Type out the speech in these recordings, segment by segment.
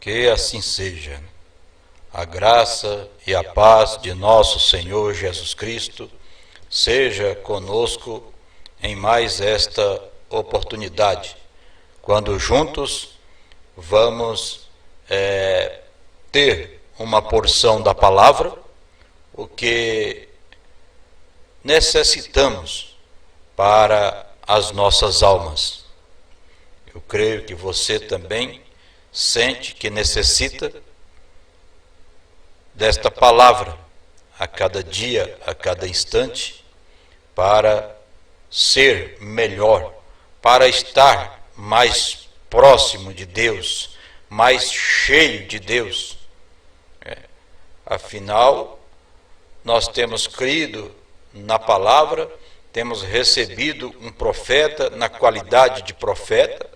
Que assim seja. A graça e a paz de nosso Senhor Jesus Cristo seja conosco em mais esta oportunidade, quando juntos vamos ter uma porção da palavra, o que necessitamos para as nossas almas. Eu creio que você também sente que necessita desta palavra a cada dia, a cada instante, para ser melhor, para estar mais próximo de Deus, mais cheio de Deus. Afinal, nós temos crido na palavra, temos recebido um profeta na qualidade de profeta,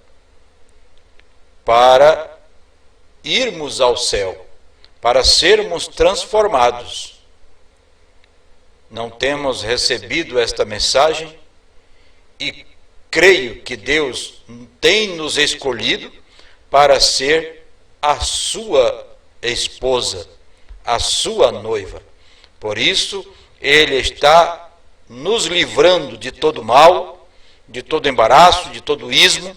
para irmos ao céu, para sermos transformados. Não temos recebido esta mensagem e creio que Deus tem nos escolhido para ser a sua esposa, a sua noiva. Por isso, Ele está nos livrando de todo mal, de todo embaraço, de todo ismo,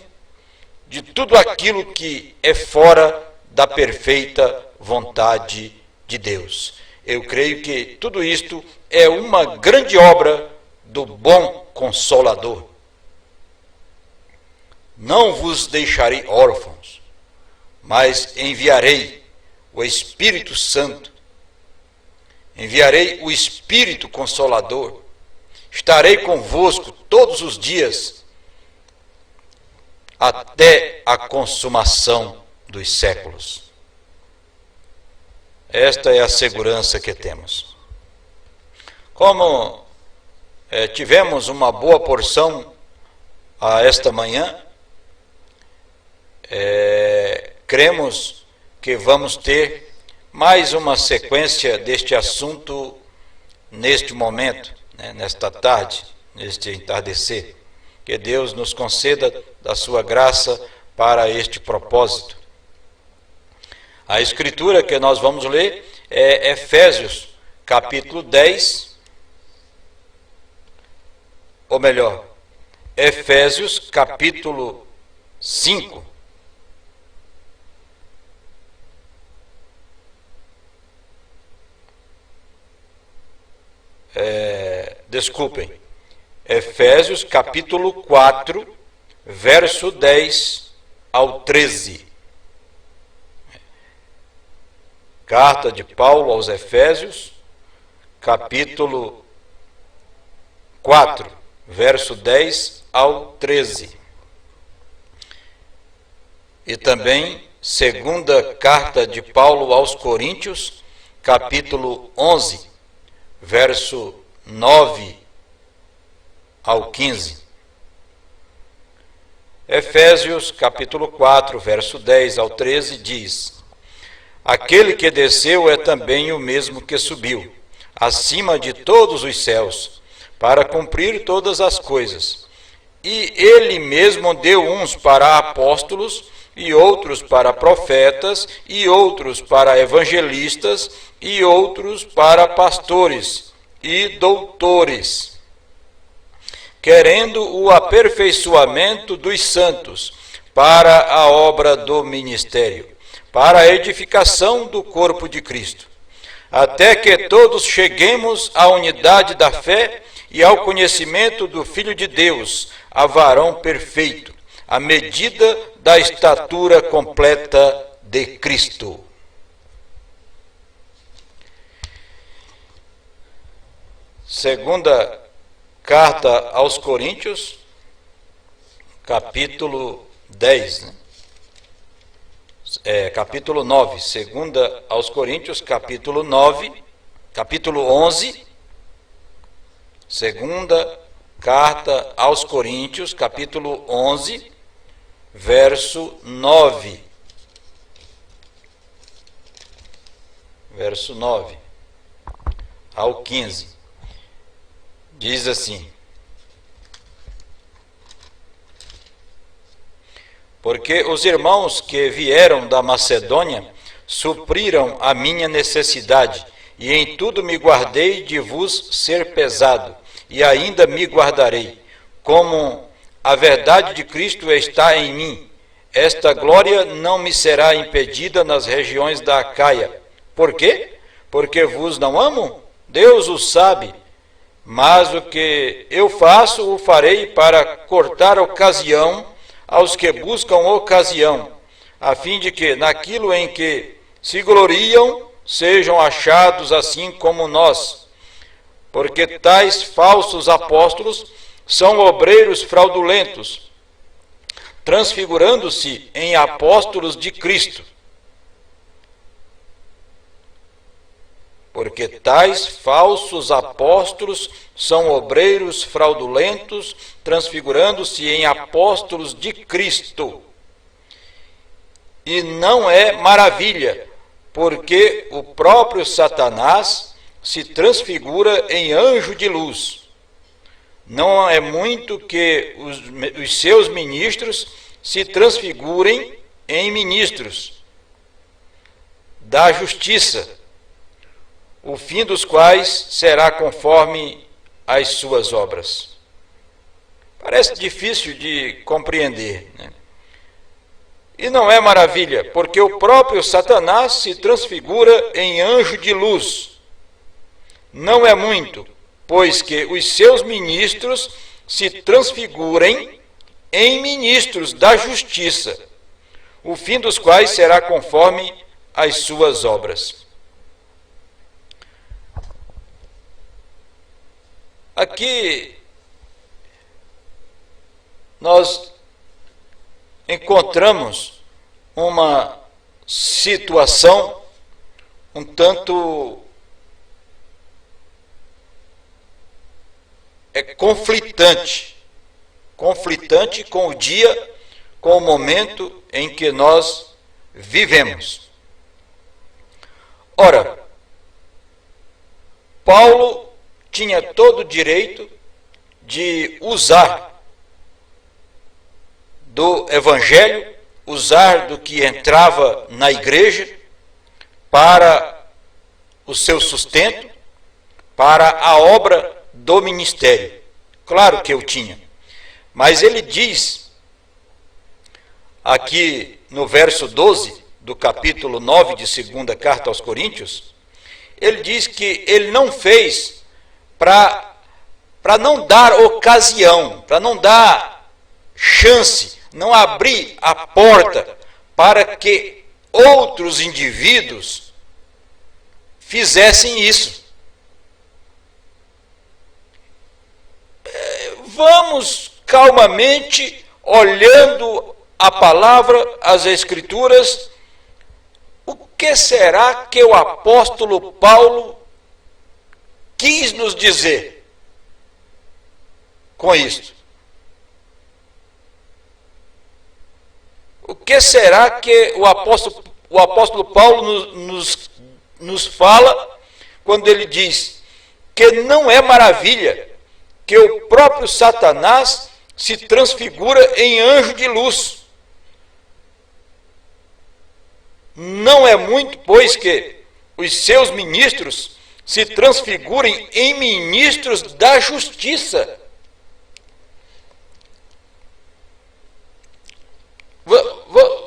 de tudo aquilo que é fora da perfeita vontade de Deus. Eu creio que tudo isto é uma grande obra do bom Consolador. Não vos deixarei órfãos, mas enviarei o Espírito Santo, enviarei o Espírito Consolador, estarei convosco todos os dias, até a consumação dos séculos. Esta é a segurança que temos. Como tivemos uma boa porção a esta manhã, cremos que vamos ter mais uma sequência deste assunto neste momento, nesta tarde, neste entardecer. Que Deus nos conceda da sua graça para este propósito. A escritura que nós vamos ler é Efésios, capítulo 10, ou melhor, Efésios, capítulo 5. Desculpem. Efésios capítulo 4, verso 10 ao 13. Carta de Paulo aos Efésios, capítulo 4, verso 10 ao 13. E também segunda carta de Paulo aos Coríntios, capítulo 11, verso 9 ao 15. Efésios, capítulo 4, verso 10 ao 13, diz: Aquele que desceu é também o mesmo que subiu, acima de todos os céus, para cumprir todas as coisas. E ele mesmo deu uns para apóstolos, e outros para profetas, e outros para evangelistas, e outros para pastores e doutores, querendo o aperfeiçoamento dos santos para a obra do ministério, para a edificação do corpo de Cristo, até que todos cheguemos à unidade da fé e ao conhecimento do Filho de Deus, a varão perfeito, à medida da estatura completa de Cristo. Segunda carta aos Coríntios, capítulo 10, capítulo 9, segunda aos Coríntios, capítulo 9, capítulo 11, segunda carta aos Coríntios, capítulo 11, verso 9. Verso 9 ao 15. Diz assim: porque os irmãos que vieram da Macedônia supriram a minha necessidade, e em tudo me guardei de vos ser pesado, e ainda me guardarei, como a verdade de Cristo está em mim. Esta glória não me será impedida nas regiões da Acaia. Por quê? Porque vos não amo? Deus o sabe. Mas o que eu faço, o farei para cortar ocasião aos que buscam ocasião, a fim de que, naquilo em que se gloriam, sejam achados assim como nós. Porque tais falsos apóstolos são obreiros fraudulentos, transfigurando-se em apóstolos de Cristo. Porque tais falsos apóstolos são obreiros fraudulentos, transfigurando-se em apóstolos de Cristo. E não é maravilha, porque o próprio Satanás se transfigura em anjo de luz. Não é muito que os seus ministros se transfigurem em ministros da justiça, o fim dos quais será conforme as suas obras. Parece difícil de compreender, né? E não é maravilha, porque o próprio Satanás se transfigura em anjo de luz. Não é muito, pois que os seus ministros se transfigurem em ministros da justiça, o fim dos quais será conforme as suas obras. Aqui nós encontramos uma situação um tanto conflitante com o dia, com o momento em que nós vivemos. Ora, Paulo tinha todo o direito de usar do Evangelho, usar do que entrava na igreja para o seu sustento, para a obra do ministério. Claro que eu tinha. Mas ele diz, aqui no verso 12 do capítulo 9 de 2ª Carta aos Coríntios, ele diz que ele não fez para não dar ocasião, para não dar chance, não abrir a porta para que outros indivíduos fizessem isso. Vamos calmamente, olhando a palavra, as Escrituras, o que será que o apóstolo Paulo quis nos dizer com isto? O que será que o apóstolo Paulo nos fala quando ele diz que não é maravilha que o próprio Satanás se transfigura em anjo de luz? Não é muito, pois, que os seus ministros se transfigurem em ministros da justiça.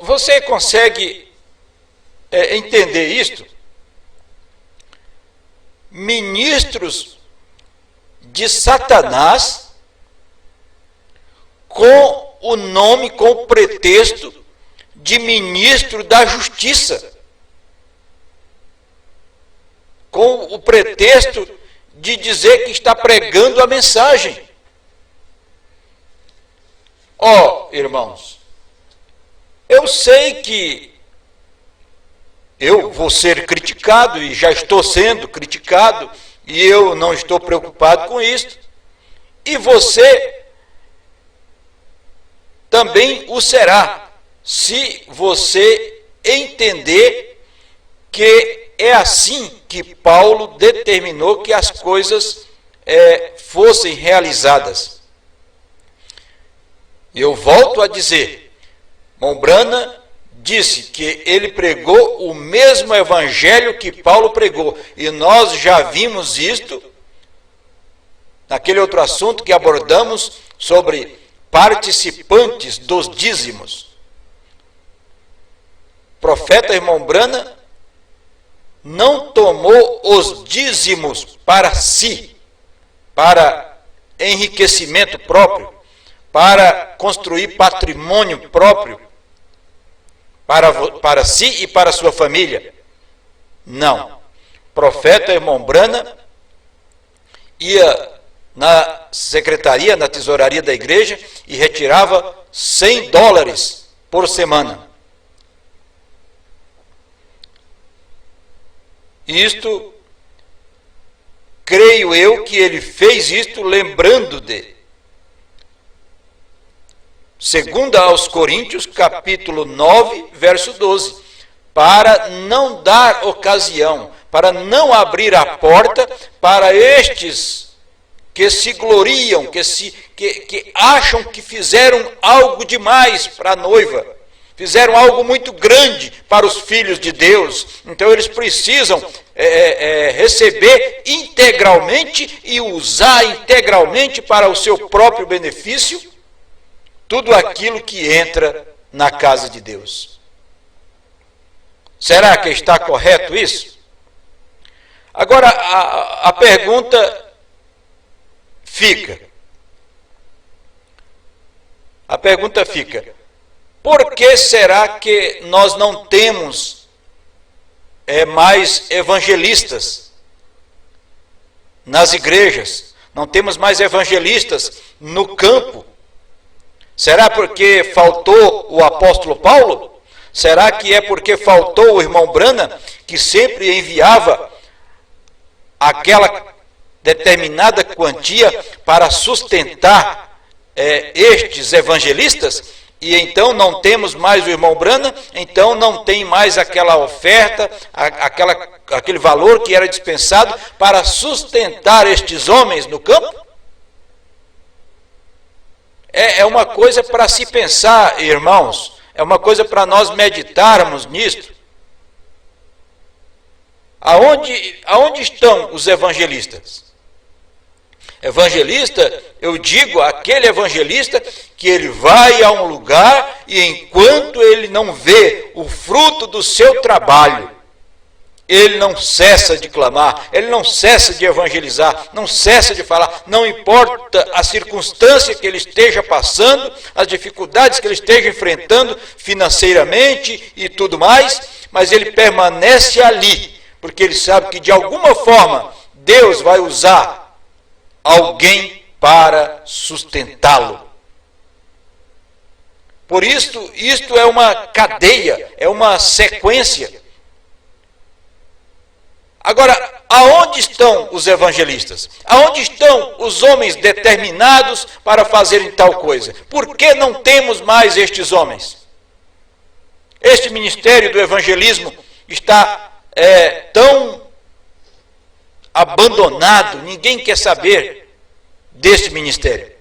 Você consegue entender isto? Ministros de Satanás com o nome, com o pretexto de ministro da justiça, com o pretexto de dizer que está pregando a mensagem. Ó, irmãos, eu sei que eu vou ser criticado, e já estou sendo criticado, e eu não estou preocupado com isso, e você também o será, se você entender que é assim que Paulo determinou que as coisas fossem realizadas. Eu volto a dizer, Mombrana disse que ele pregou o mesmo evangelho que Paulo pregou, e nós já vimos isto naquele outro assunto que abordamos sobre participantes dos dízimos. O profeta Mombrana não tomou os dízimos para si, para enriquecimento próprio, para construir patrimônio próprio, para si e para sua família. Não. O profeta Mombrana ia na secretaria, na tesouraria da igreja e retirava $100 por semana. Isto, creio eu que ele fez isto lembrando de 2 aos Coríntios, capítulo 9, verso 12, para não dar ocasião, para não abrir a porta para estes que se gloriam, que acham que fizeram algo demais para a noiva, fizeram algo muito grande para os filhos de Deus. Então eles precisam receber integralmente e usar integralmente para o seu próprio benefício tudo aquilo que entra na casa de Deus. Será que está correto isso? Agora, a pergunta fica. Por que será que nós não temos mais evangelistas nas igrejas? Não temos mais evangelistas no campo? Será porque faltou o apóstolo Paulo? Será que é porque faltou o irmão Brana, que sempre enviava aquela determinada quantia para sustentar estes evangelistas? E então não temos mais o irmão Brana, então não tem mais aquela oferta, aquele valor que era dispensado para sustentar estes homens no campo? É uma coisa para se pensar, irmãos, é uma coisa para nós meditarmos nisto. Aonde estão os evangelistas? Evangelista, eu digo, aquele evangelista que ele vai a um lugar e enquanto ele não vê o fruto do seu trabalho, ele não cessa de clamar, ele não cessa de evangelizar, não cessa de falar, não importa a circunstância que ele esteja passando, as dificuldades que ele esteja enfrentando financeiramente e tudo mais, mas ele permanece ali, porque ele sabe que de alguma forma Deus vai usar alguém para sustentá-lo. Por isso, isto é uma cadeia, é uma sequência. Agora, aonde estão os evangelistas? Aonde estão os homens determinados para fazerem tal coisa? Por que não temos mais estes homens? Este ministério do evangelismo está tão abandonado, ninguém quer saber deste ministério.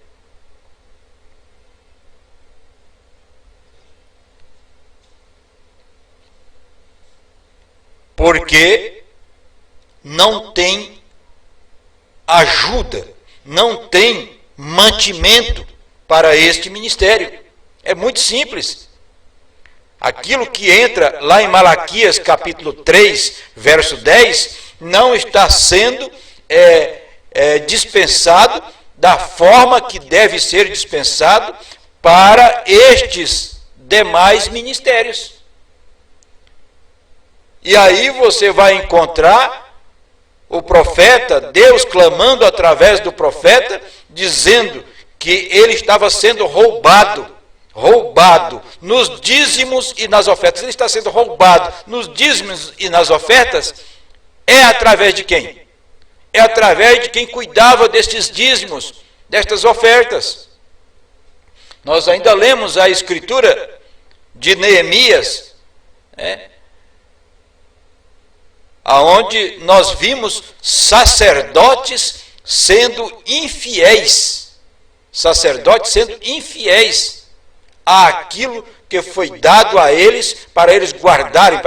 Porque não tem ajuda, não tem mantimento para este ministério. É muito simples. Aquilo que entra lá em Malaquias capítulo 3, verso 10, não está sendo dispensado da forma que deve ser dispensado para estes demais ministérios. E aí você vai encontrar o profeta, Deus clamando através do profeta, dizendo que ele estava sendo roubado nos dízimos e nas ofertas. Ele está sendo roubado nos dízimos e nas ofertas. É através de quem? É através de quem cuidava destes dízimos, destas ofertas. Nós ainda lemos a escritura de Neemias, aonde nós vimos sacerdotes sendo infiéis àquilo que foi dado a eles para eles guardarem,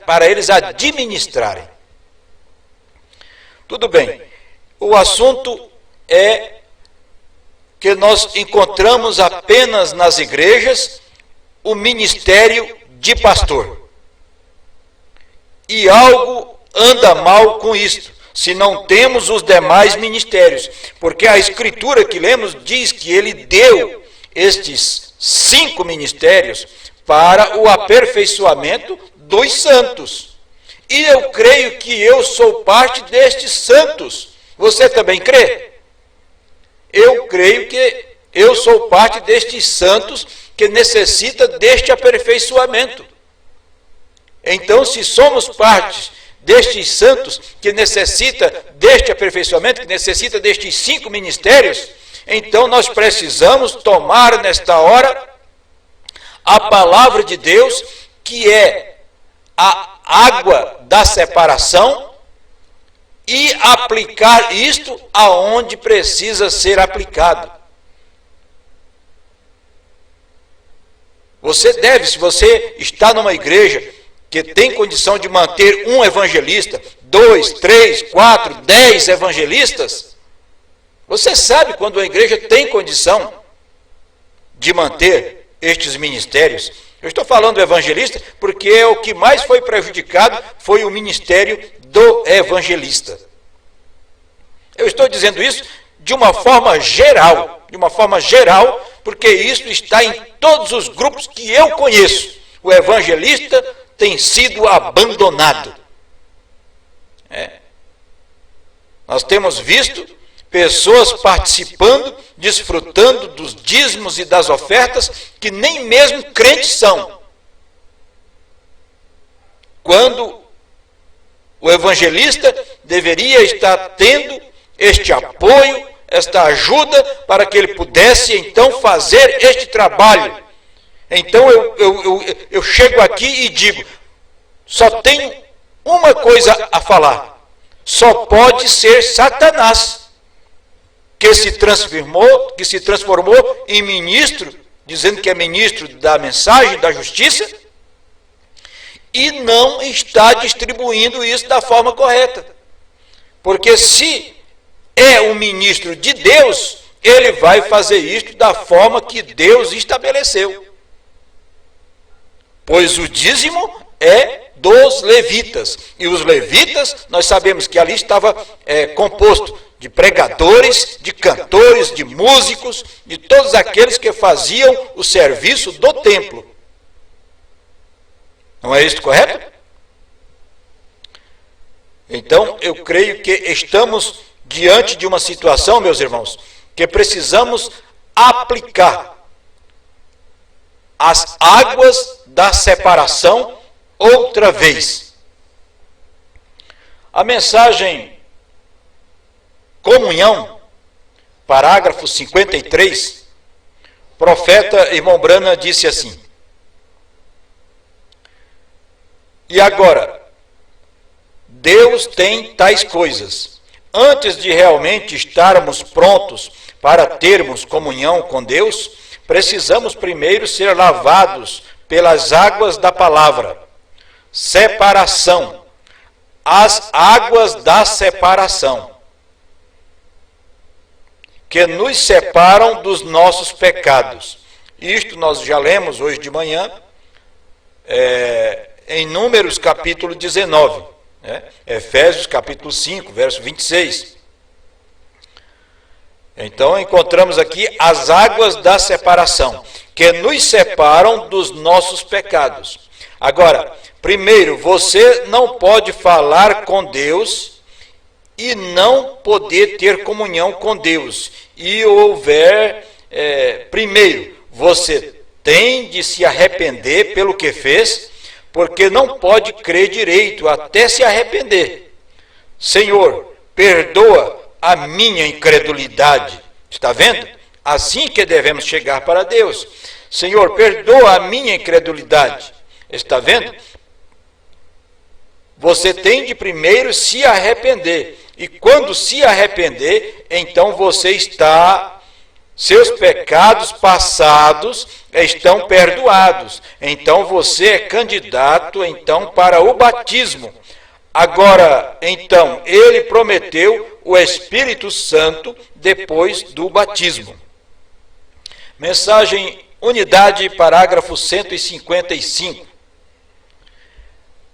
para eles administrarem. Tudo bem. O assunto é que nós encontramos apenas nas igrejas o ministério de pastor. E algo anda mal com isto, se não temos os demais ministérios. Porque a escritura que lemos diz que ele deu estes 5 ministérios para o aperfeiçoamento dos santos. E eu creio que eu sou parte destes santos. Você também crê? Eu creio que eu sou parte destes santos que necessita deste aperfeiçoamento. Então, se somos parte destes santos que necessita deste aperfeiçoamento, que necessita destes 5 ministérios, então nós precisamos tomar nesta hora a palavra de Deus, que é a água da separação, e aplicar isto aonde precisa ser aplicado. Você deve, se você está numa igreja que tem condição de manter um evangelista, 2, 3, 4, 10 evangelistas, você sabe quando a igreja tem condição de manter estes ministérios. Eu estou falando do evangelista porque é o que mais foi prejudicado, foi o ministério do evangelista. Eu estou dizendo isso de uma forma geral, porque isso está em todos os grupos que eu conheço. O evangelista tem sido abandonado. Nós temos visto pessoas participando, desfrutando dos dízimos e das ofertas, que nem mesmo crentes são. Quando o evangelista deveria estar tendo este apoio, esta ajuda, para que ele pudesse então fazer este trabalho. Então eu chego aqui e digo, só tenho uma coisa a falar: só pode ser Satanás, que se transformou em ministro, dizendo que é ministro da mensagem, da justiça, e não está distribuindo isso da forma correta. Porque se é um ministro de Deus, ele vai fazer isto da forma que Deus estabeleceu. Pois o dízimo é dos levitas. E os levitas, nós sabemos que ali estava composto de pregadores, de cantores, de músicos, de todos aqueles que faziam o serviço do templo. Não é isso correto? Então, eu creio que estamos diante de uma situação, meus irmãos, que precisamos aplicar as águas da separação outra vez. A mensagem Comunhão, parágrafo 53, profeta irmão Branham disse assim: e agora, Deus tem tais coisas. Antes de realmente estarmos prontos para termos comunhão com Deus, precisamos primeiro ser lavados pelas águas da palavra. Separação. As águas da separação, que nos separam dos nossos pecados. Isto nós já lemos hoje de manhã, em Números capítulo 19. Efésios capítulo 5, verso 26. Então encontramos aqui as águas da separação, que nos separam dos nossos pecados. Agora, primeiro, você não pode falar com Deus e não poder ter comunhão com Deus. E primeiro, você tem de se arrepender pelo que fez, porque não pode crer direito até se arrepender. Senhor, perdoa a minha incredulidade. Está vendo? Assim que devemos chegar para Deus. Senhor, perdoa a minha incredulidade. Está vendo? Você tem de primeiro se arrepender. E quando se arrepender, então você está Seus pecados passados estão perdoados. Então você é candidato então para o batismo. Agora, então, ele prometeu o Espírito Santo depois do batismo. Mensagem Unidade, parágrafo 155.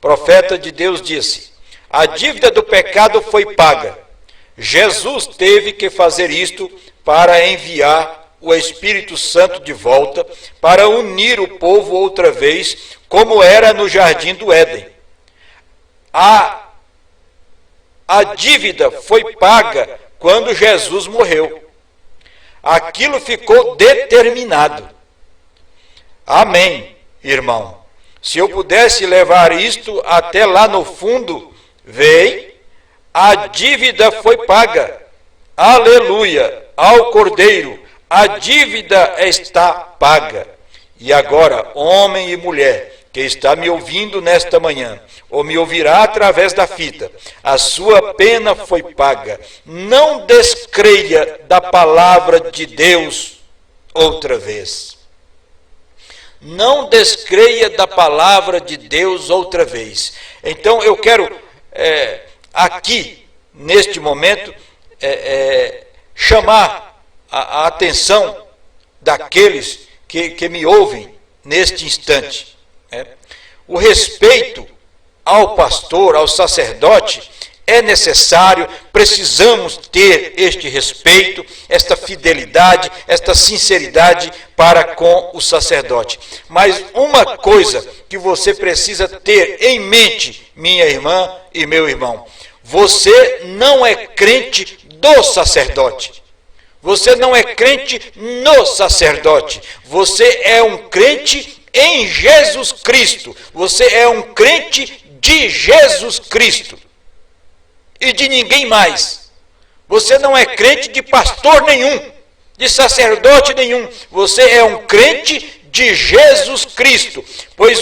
Profeta de Deus disse: a dívida do pecado foi paga. Jesus teve que fazer isto para enviar o Espírito Santo de volta, para unir o povo outra vez, como era no Jardim do Éden. A dívida foi paga quando Jesus morreu. Aquilo ficou determinado. Amém, irmão. Se eu pudesse levar isto até lá no fundo, vem, a dívida foi paga. Aleluia, ao Cordeiro, a dívida está paga. E agora, homem e mulher, que está me ouvindo nesta manhã, ou me ouvirá através da fita, a sua pena foi paga. Não descreia da palavra de Deus outra vez. Não descreia da palavra de Deus outra vez. Então eu quero aqui, neste momento, chamar a atenção daqueles que me ouvem neste instante. O respeito ao pastor, ao sacerdote, é necessário, precisamos ter este respeito, esta fidelidade, esta sinceridade para com o sacerdote. Mas uma coisa que você precisa ter em mente, minha irmã e meu irmão: você não é crente do sacerdote. Você não é crente no sacerdote. Você é um crente em Jesus Cristo. Você é um crente de Jesus Cristo e de ninguém mais. Você não é crente de pastor nenhum, de sacerdote nenhum. Você é um crente de Jesus Cristo, pois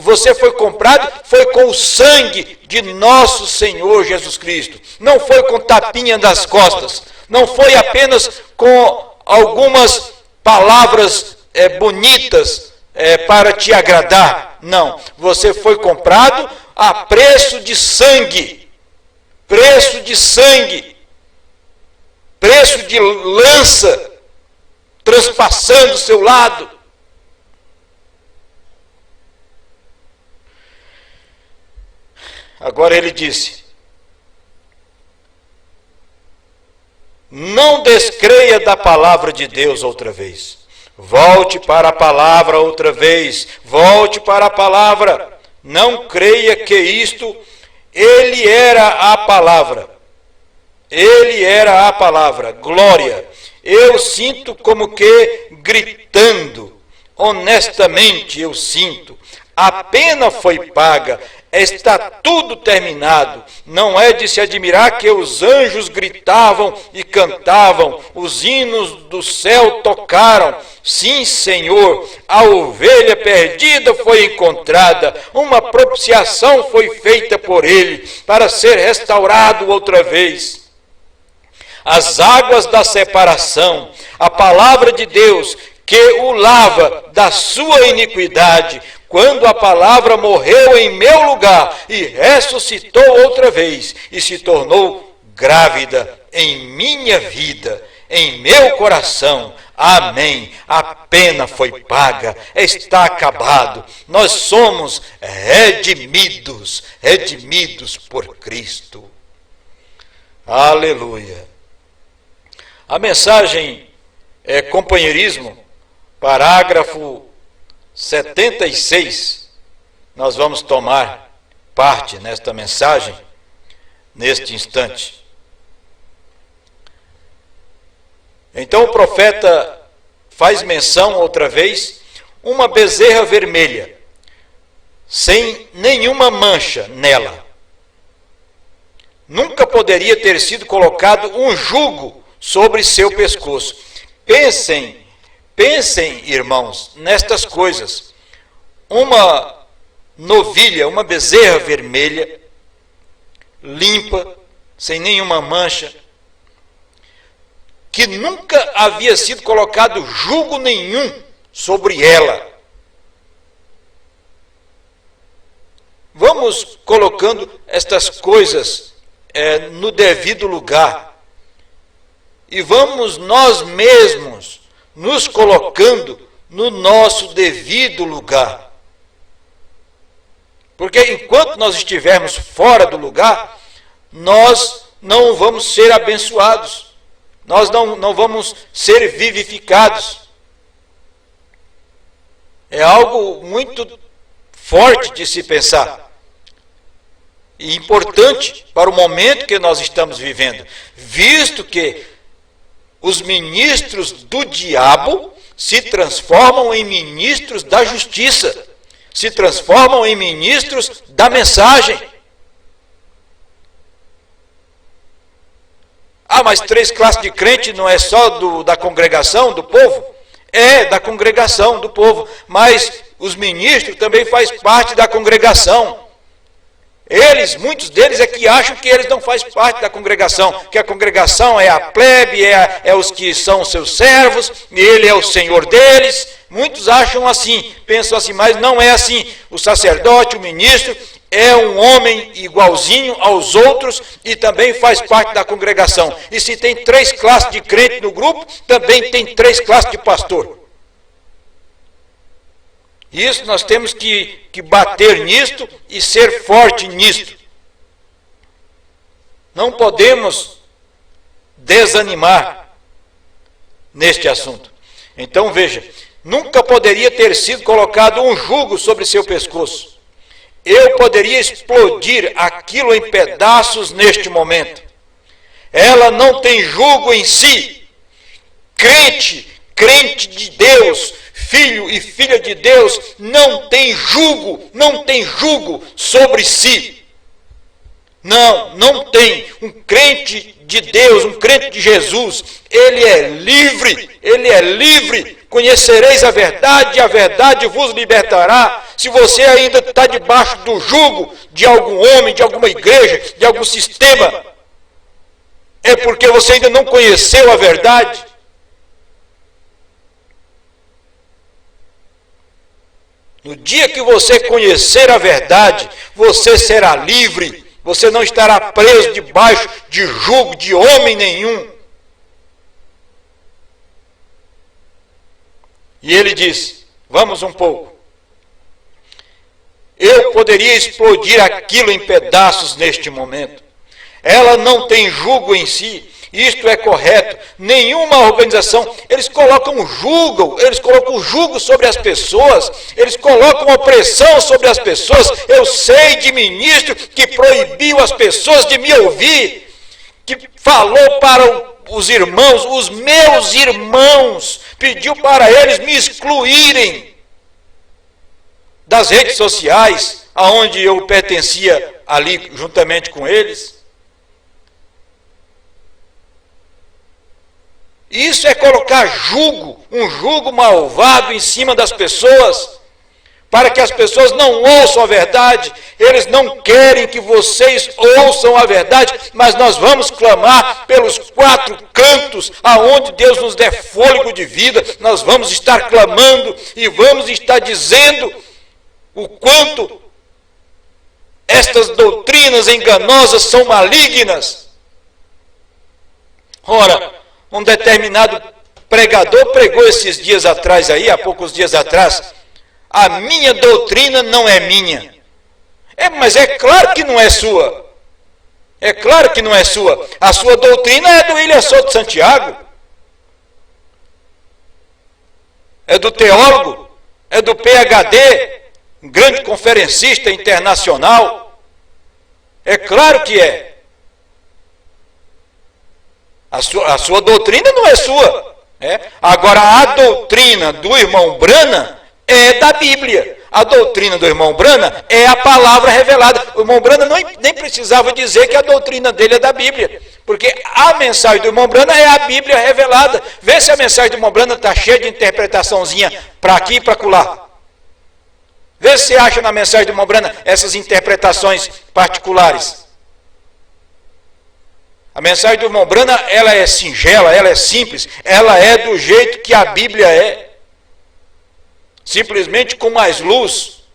você foi comprado, foi com o sangue de nosso Senhor Jesus Cristo. Não foi com tapinha nas costas, não foi apenas com algumas palavras bonitas para te agradar. Não, você foi comprado a preço de sangue, preço de sangue, preço de lança, transpassando o seu lado. Agora ele disse: não descreia da palavra de Deus outra vez. Volte para a palavra outra vez. Volte para a palavra. Não creia que isto, ele era a palavra. Ele era a palavra. Glória. Eu sinto como que gritando. Honestamente eu sinto. A pena foi paga. Está tudo terminado. Não é de se admirar que os anjos gritavam e cantavam, os hinos do céu tocaram. Sim, Senhor, a ovelha perdida foi encontrada, uma propiciação foi feita por ele, para ser restaurado outra vez. As águas da separação, a palavra de Deus, que o lava da sua iniquidade, quando a palavra morreu em meu lugar e ressuscitou outra vez e se tornou grávida em minha vida, em meu coração. Amém. A pena foi paga, está acabado. Nós somos redimidos, redimidos por Cristo. Aleluia. A mensagem é companheirismo, parágrafo 76, nós vamos tomar parte nesta mensagem, neste instante. Então o profeta faz menção outra vez, uma bezerra vermelha, sem nenhuma mancha nela. Nunca poderia ter sido colocado um jugo sobre seu pescoço. Pensem, irmãos, nestas coisas. Uma novilha, uma bezerra vermelha, limpa, sem nenhuma mancha. que nunca havia sido colocado jugo nenhum sobre ela. Vamos colocando estas coisas no devido lugar. E vamos nós mesmos nos colocando no nosso devido lugar. Porque enquanto nós estivermos fora do lugar, nós não vamos ser abençoados. Nós não vamos ser vivificados. É algo muito forte de se pensar. E importante para o momento que nós estamos vivendo. Visto que os ministros do diabo se transformam em ministros da justiça. Se transformam em ministros da mensagem. Ah, mas 3 classes de crente não é só da congregação, do povo? É da congregação, do povo. Mas os ministros também fazem parte da congregação. Muitos deles é que acham que eles não fazem parte da congregação, que a congregação é a plebe, é os que são seus servos, e ele é o senhor deles. Muitos acham assim, pensam assim, mas não é assim. O sacerdote, o ministro, é um homem igualzinho aos outros e também faz parte da congregação. E se tem 3 classes de crente no grupo, também tem 3 classes de pastor. Isso nós temos que bater nisto e ser forte nisto. Não podemos desanimar neste assunto. Então veja, nunca poderia ter sido colocado um jugo sobre seu pescoço. Eu poderia explodir aquilo em pedaços neste momento. Ela não tem jugo em si. Crente de Deus, filho e filha de Deus, não tem jugo sobre si. Não tem. Um crente de Deus, um crente de Jesus, ele é livre. Conhecereis a verdade, e a verdade vos libertará. Se você ainda está debaixo do jugo de algum homem, de alguma igreja, de algum sistema, é porque você ainda não conheceu a verdade. No dia que você conhecer a verdade, você será livre. Você não estará preso debaixo de jugo de homem nenhum. E ele diz, vamos um pouco. Eu poderia explodir aquilo em pedaços neste momento. Ela não tem jugo em si. Isto é correto. Nenhuma organização, eles colocam jugo sobre as pessoas, eles colocam opressão sobre as pessoas. Eu sei de ministro que proibiu as pessoas de me ouvir, que falou para os irmãos, os meus irmãos, pediu para eles me excluírem das redes sociais, aonde eu pertencia ali juntamente com eles. Isso é colocar um jugo malvado em cima das pessoas, para que as pessoas não ouçam a verdade. Eles não querem que vocês ouçam a verdade, mas nós vamos clamar pelos 4 cantos, aonde Deus nos der fôlego de vida. Nós vamos estar clamando e vamos estar dizendo o quanto estas doutrinas enganosas são malignas. Ora, um determinado pregador pregou esses dias atrás aí, há poucos dias atrás, a minha doutrina não é minha. Mas é claro que não é sua. É claro que não é sua. A sua doutrina é do William Souto Santiago. É do teólogo. É do PhD, um grande conferencista internacional. É claro que é. A sua doutrina não é sua. Agora, a doutrina do irmão Brana é da Bíblia. A doutrina do irmão Brana é a palavra revelada. O irmão Brana nem precisava dizer que a doutrina dele é da Bíblia, porque a mensagem do irmão Brana é a Bíblia revelada. Vê se a mensagem do irmão Brana está cheia de interpretaçãozinha para aqui e para acolá. Vê se você acha na mensagem do irmão Brana essas interpretações particulares. A mensagem do irmão Branham, ela é singela, ela é simples, ela é do jeito que a Bíblia é. Simplesmente com mais luz.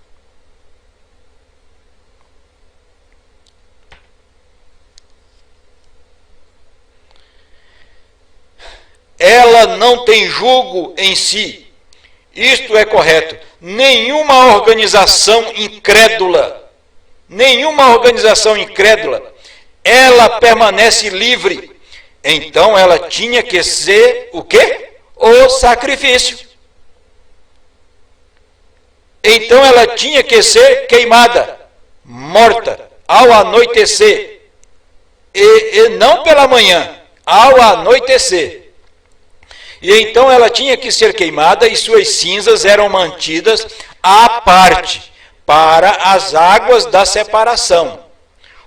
Ela não tem julgo em si. Isto é correto. Nenhuma organização incrédula, ela permanece livre. Então ela tinha que ser o quê? O sacrifício. Então ela tinha que ser queimada, morta, ao anoitecer. E não pela manhã, ao anoitecer. E então ela tinha que ser queimada e suas cinzas eram mantidas à parte para as águas da separação.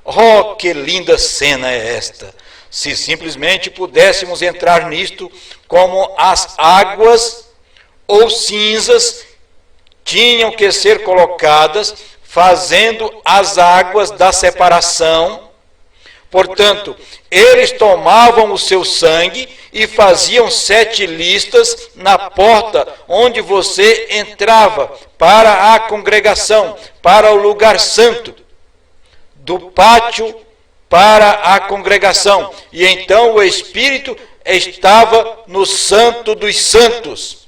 Oh, que linda cena é esta! Se simplesmente pudéssemos entrar nisto, como as águas ou cinzas tinham que ser colocadas, fazendo as águas da separação. Portanto, eles tomavam o seu sangue e faziam 7 listas na porta onde você entrava para a congregação, para o lugar santo, do pátio para a congregação. E então o Espírito estava no Santo dos Santos.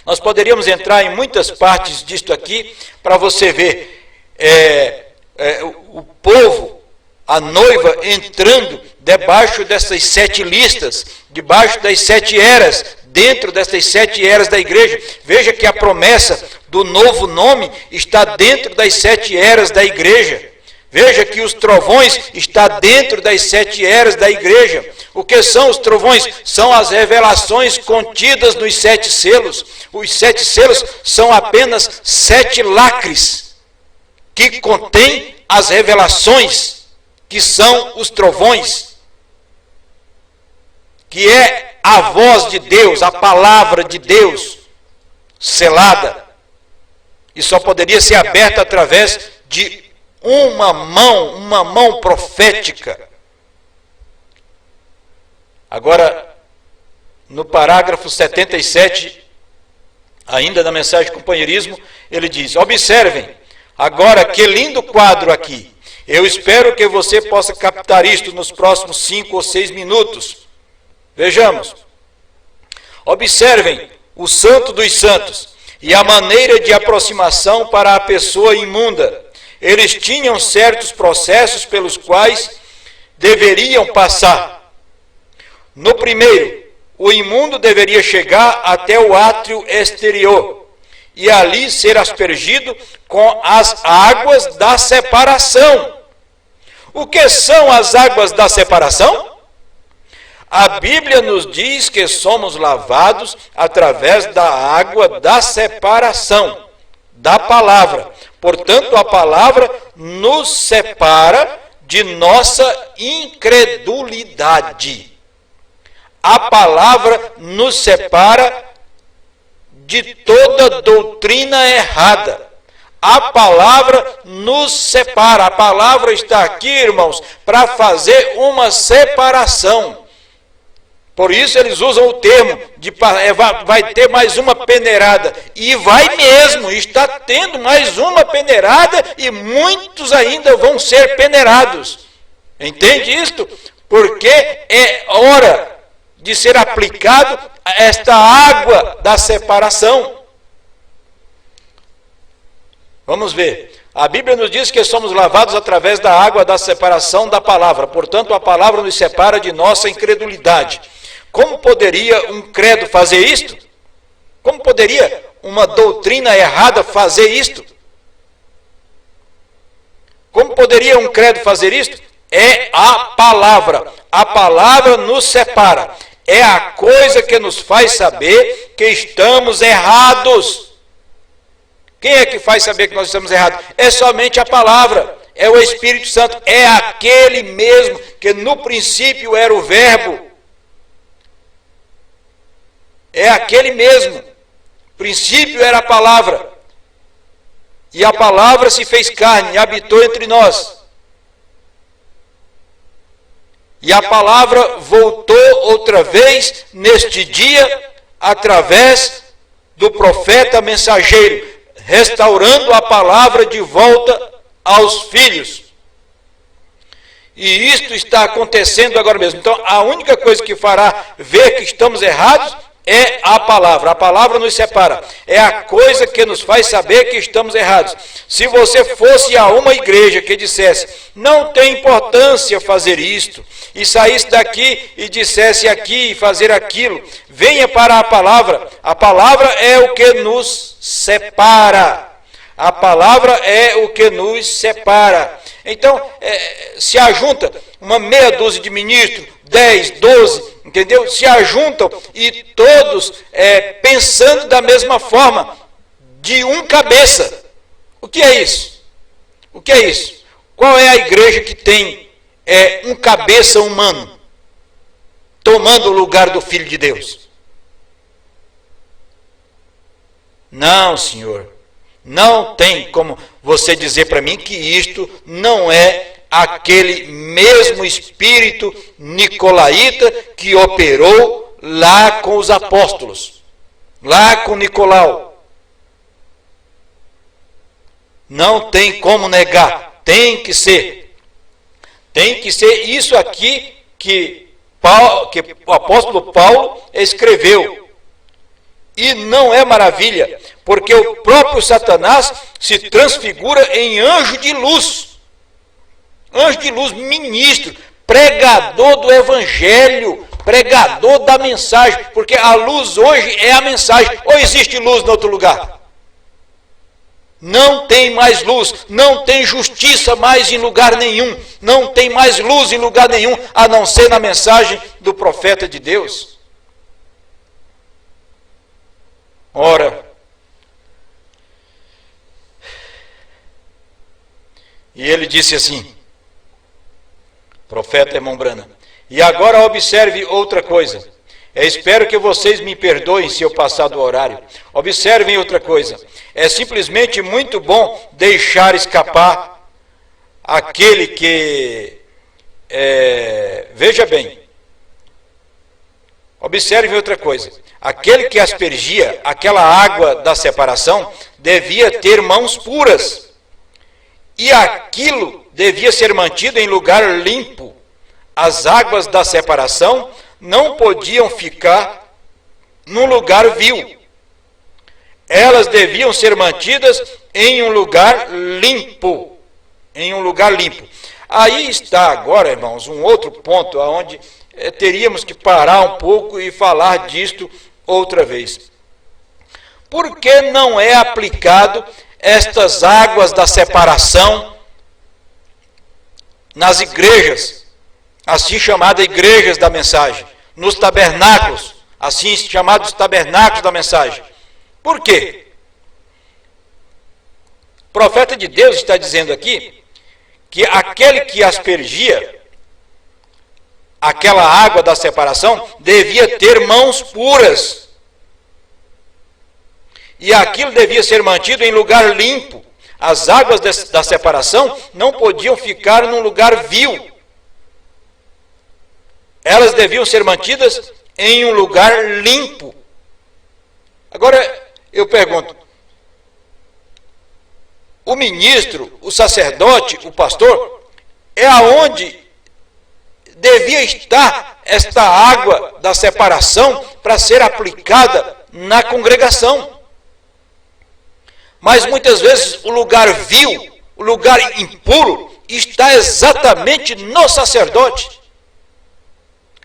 Nós poderíamos entrar em muitas partes disto aqui para você ver o povo, a noiva entrando debaixo dessas 7 listas, debaixo das 7 eras, dentro dessas 7 eras da igreja. Veja que a promessa do novo nome está dentro das 7 eras da igreja. Veja que os trovões está dentro das 7 eras da igreja. O que são os trovões? São as revelações contidas nos 7 selos. Os 7 selos são apenas 7 lacres que contêm as revelações, que são os trovões, que é a voz de Deus, a palavra de Deus selada, e só poderia ser aberta através de uma mão profética. Agora, no parágrafo 77, ainda na mensagem de companheirismo, ele diz: observem, agora que lindo quadro aqui. Eu espero que você possa captar isto nos próximos 5 ou 6 minutos. Vejamos. Observem o Santo dos Santos e a maneira de aproximação para a pessoa imunda. Eles tinham certos processos pelos quais deveriam passar. No primeiro, o imundo deveria chegar até o átrio exterior e ali ser aspergido com as águas da separação. O que são as águas da separação? A Bíblia nos diz que somos lavados através da água da separação, da palavra. Portanto, a palavra nos separa de nossa incredulidade. A palavra nos separa de toda doutrina errada. A palavra nos separa. A palavra está aqui, irmãos, para fazer uma separação. Por isso eles usam o termo de vai ter mais uma peneirada. E vai mesmo, está tendo mais uma peneirada e muitos ainda vão ser peneirados. Entende isto? Porque é hora de ser aplicado esta água da separação. Vamos ver. A Bíblia nos diz que somos lavados através da água da separação da palavra. Portanto, a palavra nos separa de nossa incredulidade. Como poderia um credo fazer isto? Como poderia uma doutrina errada fazer isto? Como poderia um credo fazer isto? É a palavra. A palavra nos separa. É a coisa que nos faz saber que estamos errados. Quem é que faz saber que nós estamos errados? É somente a palavra. É o Espírito Santo. É aquele mesmo que no princípio era o Verbo. É aquele mesmo. O princípio era a palavra. E a palavra se fez carne e habitou entre nós. E a palavra voltou outra vez neste dia, através do profeta mensageiro, restaurando a palavra de volta aos filhos. E isto está acontecendo agora mesmo. Então, a única coisa que fará ver que estamos errados é a palavra. A palavra nos separa. É a coisa que nos faz saber que estamos errados. Se você fosse a uma igreja que dissesse, não tem importância fazer isto, e saísse daqui e dissesse aqui e fazer aquilo, venha para a palavra. A palavra é o que nos separa. A palavra é o que nos separa. Então, se ajunta uma meia dúzia de ministros, 10, 12, entendeu? Se ajuntam e todos pensando da mesma forma, de um cabeça. O que é isso? O que é isso? Qual é a igreja que tem um cabeça humano tomando o lugar do Filho de Deus? Não, Senhor. Não tem como você dizer para mim que isto não é aquele mesmo espírito nicolaíta que operou lá com os apóstolos, lá com Nicolau. Não tem como negar, tem que ser. Tem que ser isso aqui que o apóstolo Paulo escreveu. E não é maravilha, porque o próprio Satanás se transfigura em anjo de luz. Anjo de luz, ministro, pregador do evangelho, pregador da mensagem, porque a luz hoje é a mensagem. Ou existe luz em outro lugar? Não tem mais luz, não tem justiça mais em lugar nenhum, não tem mais luz em lugar nenhum, a não ser na mensagem do profeta de Deus. Ora, e ele disse assim, profeta Hermão Brana, e agora observe outra coisa, espero que vocês me perdoem se eu passar do horário, observem outra coisa, é simplesmente muito bom deixar escapar aquele que, veja bem, observem outra coisa, aquele que aspergia aquela água da separação devia ter mãos puras. E aquilo devia ser mantido em lugar limpo. As águas da separação não podiam ficar num lugar vil. Elas deviam ser mantidas em um lugar limpo. Em um lugar limpo. Aí está agora, irmãos, um outro ponto onde teríamos que parar um pouco e falar disto outra vez. Por que não é aplicado estas águas da separação nas igrejas, assim chamadas igrejas da mensagem, nos tabernáculos, assim chamados tabernáculos da mensagem? Por quê? O profeta de Deus está dizendo aqui que aquele que aspergia aquela água da separação devia ter mãos puras. E aquilo devia ser mantido em lugar limpo. As águas da separação não podiam ficar num lugar vil. Elas deviam ser mantidas em um lugar limpo. Agora, eu pergunto, o ministro, o sacerdote, o pastor, é aonde devia estar esta água da separação para ser aplicada na congregação. Mas muitas vezes o lugar vil, o lugar impuro, está exatamente no sacerdote.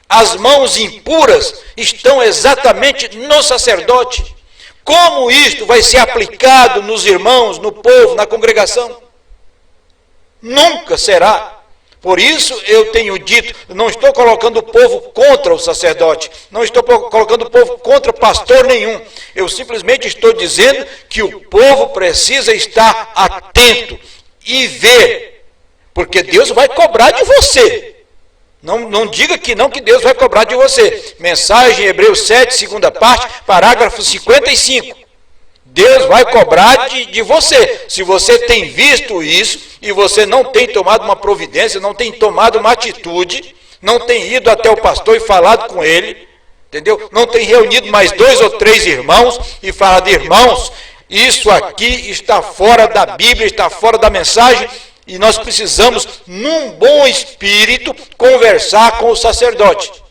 As mãos impuras estão exatamente no sacerdote. Como isto vai ser aplicado nos irmãos, no povo, na congregação? Nunca será. Por isso eu tenho dito, não estou colocando o povo contra o sacerdote, não estou colocando o povo contra pastor nenhum. Eu simplesmente estou dizendo que o povo precisa estar atento e ver, porque Deus vai cobrar de você. Não diga que não, que Deus vai cobrar de você. Mensagem Hebreus 7, segunda parte, parágrafo 55. Deus vai cobrar de você. Se você tem visto isso e você não tem tomado uma providência, não tem tomado uma atitude, não tem ido até o pastor e falado com ele, entendeu? Não tem reunido mais 2 ou 3 irmãos e falado: irmãos, isso aqui está fora da Bíblia, está fora da mensagem, e nós precisamos, num bom espírito, conversar com o sacerdote.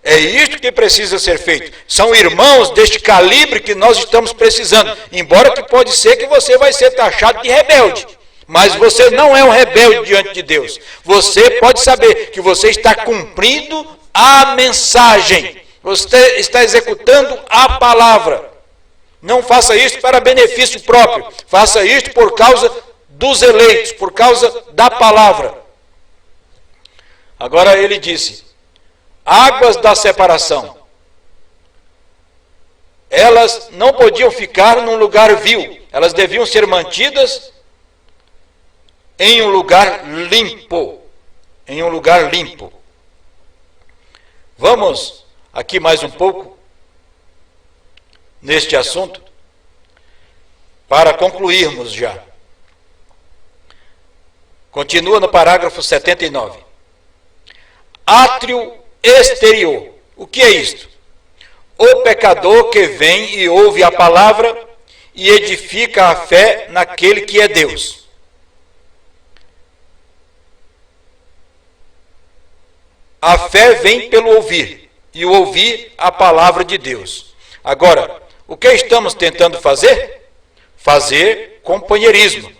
É isto que precisa ser feito. São irmãos deste calibre que nós estamos precisando. Embora que pode ser que você vai ser taxado de rebelde. Mas você não é um rebelde diante de Deus. Você pode saber que você está cumprindo a mensagem. Você está executando a palavra. Não faça isso para benefício próprio. Faça isto por causa dos eleitos, por causa da palavra. Agora ele disse: águas da separação. Elas não podiam ficar num lugar vil. Elas deviam ser mantidas em um lugar limpo. Em um lugar limpo. Vamos aqui mais um pouco neste assunto para concluirmos já. Continua no parágrafo 79. Átrio exterior. O que é isto? O pecador que vem e ouve a palavra e edifica a fé naquele que é Deus. A fé vem pelo ouvir, e o ouvir a palavra de Deus. Agora, o que estamos tentando fazer? Fazer companheirismo.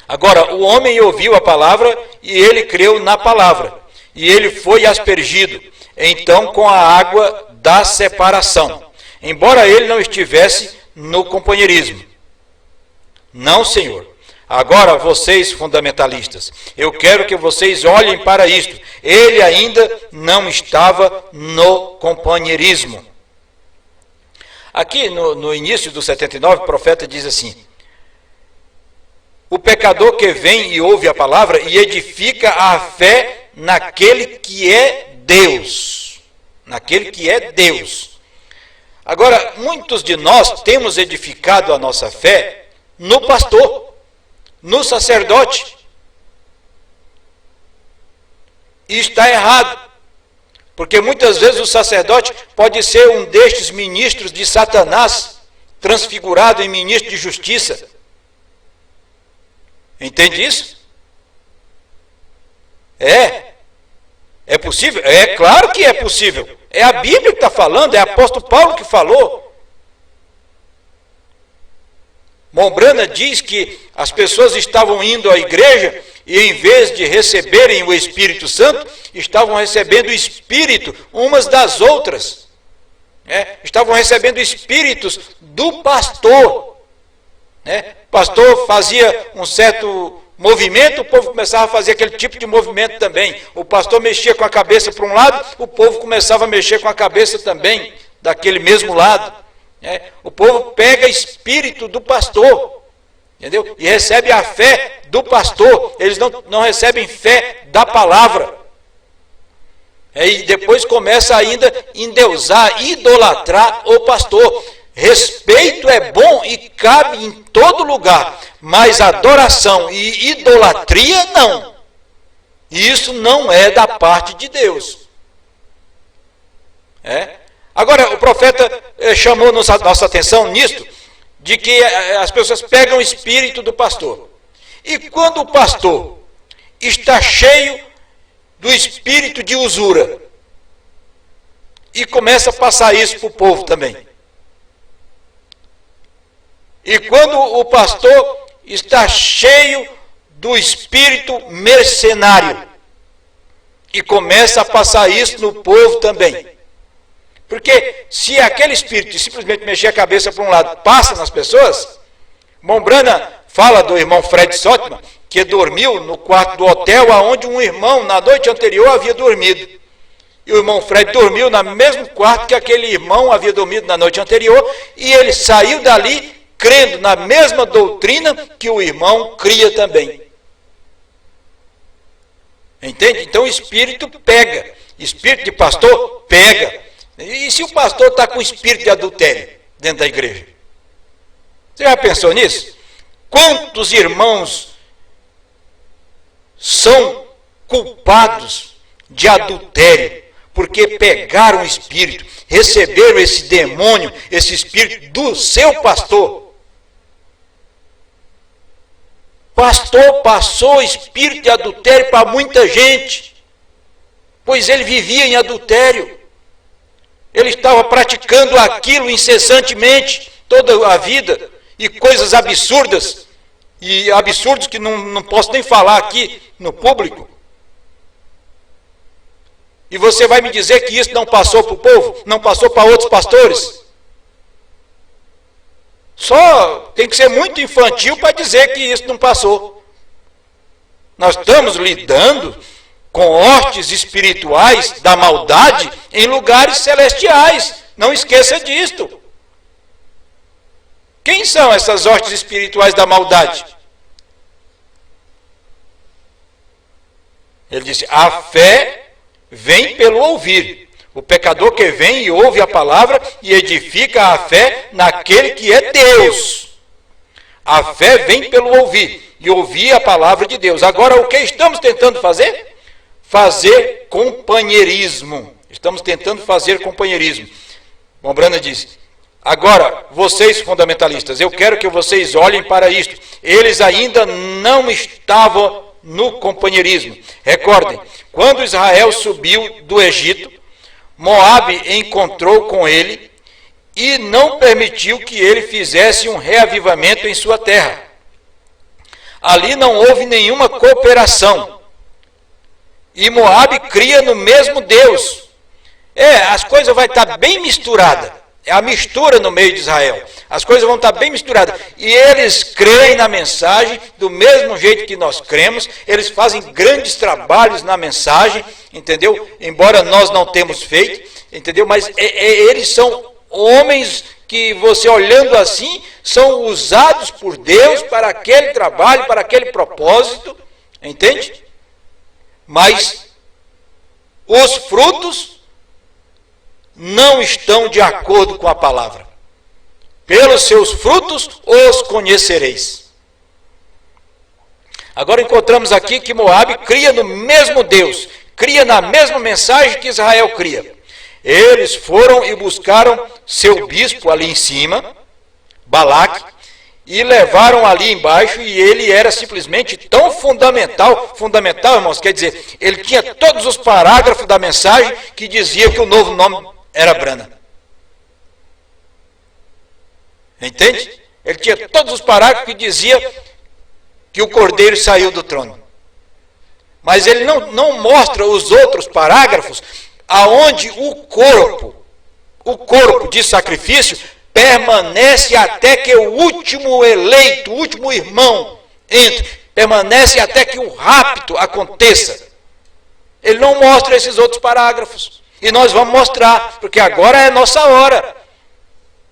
Agora, o homem ouviu a palavra e ele creu na palavra. E ele foi aspergido, então, com a água da separação, embora ele não estivesse no companheirismo. Não, Senhor. Agora, vocês fundamentalistas, eu quero que vocês olhem para isto. Ele ainda não estava no companheirismo. Aqui, no início do 79, o profeta diz assim: o pecador que vem e ouve a palavra e edifica a fé naquele que é Deus. Naquele que é Deus. Agora, muitos de nós temos edificado a nossa fé no pastor, no sacerdote. E está errado. Porque muitas vezes o sacerdote pode ser um destes ministros de Satanás, transfigurado em ministro de justiça. Entende isso? É possível? É claro que é possível. É a Bíblia que está falando, é o apóstolo Paulo que falou. Mombrana diz que as pessoas estavam indo à igreja e, em vez de receberem o Espírito Santo, estavam recebendo o Espírito umas das outras. Estavam recebendo espíritos do pastor. O pastor fazia um certo movimento, o povo começava a fazer aquele tipo de movimento também. O pastor mexia com a cabeça para um lado, o povo começava a mexer com a cabeça também, daquele mesmo lado. O povo pega espírito do pastor, entendeu? E recebe a fé do pastor. Eles não recebem fé da palavra. E depois começa ainda a endeusar, idolatrar o pastor. Respeito é bom e cabe em todo lugar, mas adoração e idolatria não. Isso não é da parte de Deus. Agora, o profeta chamou nossa atenção nisto, de que as pessoas pegam o espírito do pastor. E quando o pastor está cheio do espírito de usura, e começa a passar isso para o povo também. E quando o pastor está cheio do espírito mercenário, e começa a passar isso no povo também. Porque se aquele espírito simplesmente mexer a cabeça para um lado, passa nas pessoas, Mombrana fala do irmão Fred Sotman, que dormiu no quarto do hotel onde um irmão na noite anterior havia dormido. E o irmão Fred dormiu no mesmo quarto que aquele irmão havia dormido na noite anterior, e ele saiu dali crendo na mesma doutrina que o irmão cria também. Entende? Então o espírito pega. Espírito de pastor pega. E se o pastor está com espírito de adultério dentro da igreja? Você já pensou nisso? Quantos irmãos são culpados de adultério, porque pegaram o espírito, receberam esse demônio, esse espírito do seu pastor. Pastor passou espírito de adultério para muita gente, pois ele vivia em adultério. Ele estava praticando aquilo incessantemente, toda a vida, e coisas absurdas, e absurdos que não posso nem falar aqui no público. E você vai me dizer que isso não passou para o povo? Não passou para outros pastores? Só tem que ser muito infantil para dizer que isso não passou. Nós estamos lidando com hostes espirituais da maldade em lugares celestiais. Não esqueça disto. Quem são essas hostes espirituais da maldade? Ele disse: a fé vem pelo ouvir. O pecador que vem e ouve a palavra e edifica a fé naquele que é Deus. A fé vem pelo ouvir e ouvir a palavra de Deus. Agora, o que estamos tentando fazer? Fazer companheirismo. Estamos tentando fazer companheirismo. Bom, Brana diz: agora, vocês fundamentalistas, eu quero que vocês olhem para isto. Eles ainda não estavam no companheirismo. Recordem, quando Israel subiu do Egito, Moabe encontrou com ele e não permitiu que ele fizesse um reavivamento em sua terra. Ali não houve nenhuma cooperação. E Moabe cria no mesmo Deus. As coisas vão estar bem misturadas. É a mistura no meio de Israel. As coisas vão estar bem misturadas. E eles creem na mensagem do mesmo jeito que nós cremos. Eles fazem grandes trabalhos na mensagem, entendeu? Embora nós não temos feito, entendeu? Mas eles são homens que, você olhando assim, são usados por Deus para aquele trabalho, para aquele propósito, entende? Mas os frutos não estão de acordo com a palavra. Pelos seus frutos os conhecereis. Agora encontramos aqui que Moabe cria no mesmo Deus, cria na mesma mensagem que Israel cria. Eles foram e buscaram seu bispo ali em cima, Balaque, e levaram ali embaixo, e ele era simplesmente tão fundamental, irmãos, quer dizer, ele tinha todos os parágrafos da mensagem que dizia que o novo nome era Brana. Entende? Ele tinha todos os parágrafos que dizia que o Cordeiro saiu do trono. Mas ele não mostra os outros parágrafos aonde o corpo de sacrifício permanece até que o último eleito, o último irmão entre, permanece até que o rapto aconteça. Ele não mostra esses outros parágrafos. E nós vamos mostrar, porque agora é nossa hora.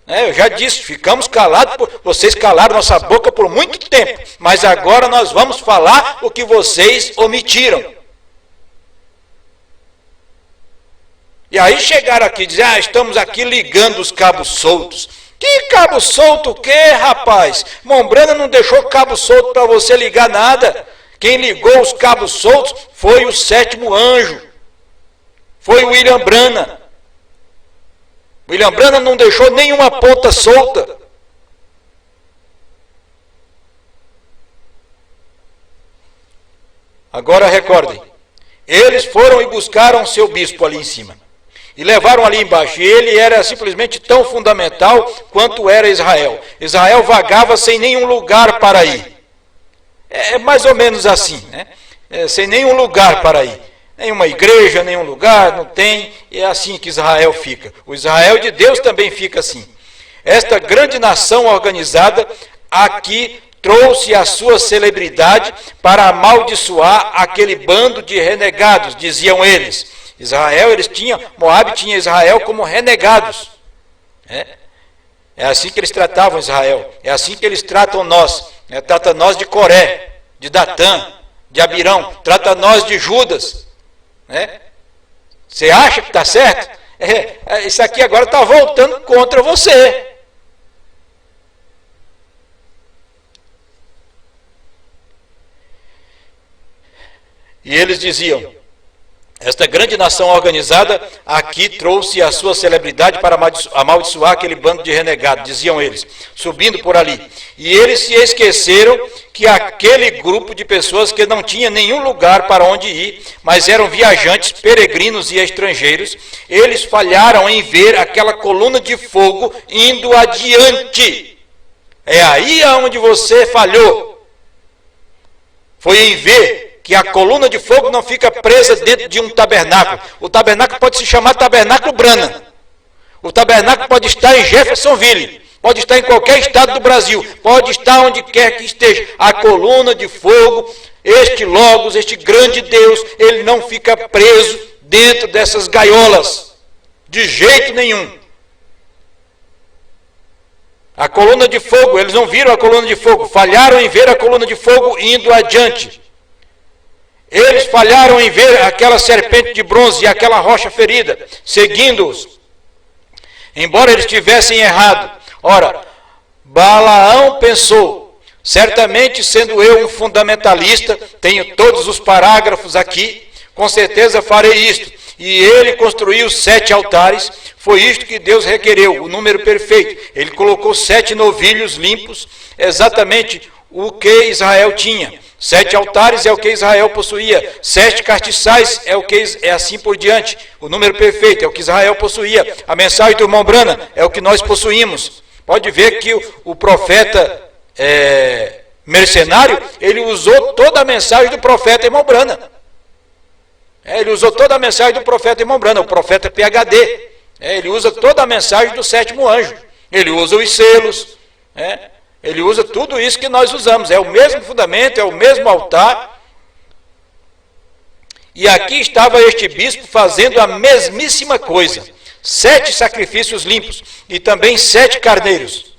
Eu já disse, ficamos calados, vocês calaram nossa boca por muito tempo, mas agora nós vamos falar o que vocês omitiram. E aí chegaram aqui e dizer: estamos aqui ligando os cabos soltos. Que cabo solto o quê, rapaz? Mombrana não deixou cabo solto para você ligar nada. Quem ligou os cabos soltos foi o sétimo anjo. Foi o William Brana. William Brana não deixou nenhuma ponta solta. Agora recordem, eles foram e buscaram seu bispo ali em cima. E levaram ali embaixo. E ele era simplesmente tão fundamental quanto era Israel. Israel vagava sem nenhum lugar para ir. É mais ou menos assim, né? Sem nenhum lugar para ir. Nenhuma igreja, nenhum lugar, não tem. É assim que Israel fica. O Israel de Deus também fica assim. Esta grande nação organizada aqui trouxe a sua celebridade para amaldiçoar aquele bando de renegados, diziam eles. Moabe tinha Israel como renegados. É assim que eles tratavam Israel. É assim que eles tratam nós. Trata nós de Coré, de Datã, de Abirão. Trata nós de Judas. Você acha que está certo? Isso aqui agora está voltando contra você. E eles diziam: esta grande nação organizada aqui trouxe a sua celebridade para amaldiçoar aquele bando de renegados, diziam eles, subindo por ali. E eles se esqueceram que aquele grupo de pessoas que não tinha nenhum lugar para onde ir, mas eram viajantes, peregrinos e estrangeiros, eles falharam em ver aquela coluna de fogo indo adiante. É aí aonde você falhou. Foi em ver que a coluna de fogo não fica presa dentro de um tabernáculo. O tabernáculo pode se chamar tabernáculo Brana. O tabernáculo pode estar em Jeffersonville, pode estar em qualquer estado do Brasil, pode estar onde quer que esteja. A coluna de fogo, este Logos, este grande Deus, ele não fica preso dentro dessas gaiolas, de jeito nenhum. A coluna de fogo, eles não viram a coluna de fogo, falharam em ver a coluna de fogo indo adiante. Eles falharam em ver aquela serpente de bronze e aquela rocha ferida, seguindo-os, embora eles tivessem errado. Ora, Balaão pensou, certamente sendo eu um fundamentalista, tenho todos os parágrafos aqui, com certeza farei isto. E ele construiu 7 altares, foi isto que Deus requereu, o número perfeito. Ele colocou 7 novilhos limpos, exatamente o que Israel tinha. 7 altares é o que Israel possuía, 7 castiçais é assim por diante, o número perfeito é o que Israel possuía. A mensagem do irmão Brana é o que nós possuímos. Pode ver que o profeta mercenário, ele usou toda a mensagem do profeta irmão Brana. Ele usou toda a mensagem do profeta irmão Brana, o profeta PhD. Ele usa toda a mensagem do 7º anjo, ele usa os selos, ele usa tudo isso que nós usamos, é o mesmo fundamento, é o mesmo altar. E aqui estava este bispo fazendo a mesmíssima coisa, 7 sacrifícios limpos e também 7 carneiros,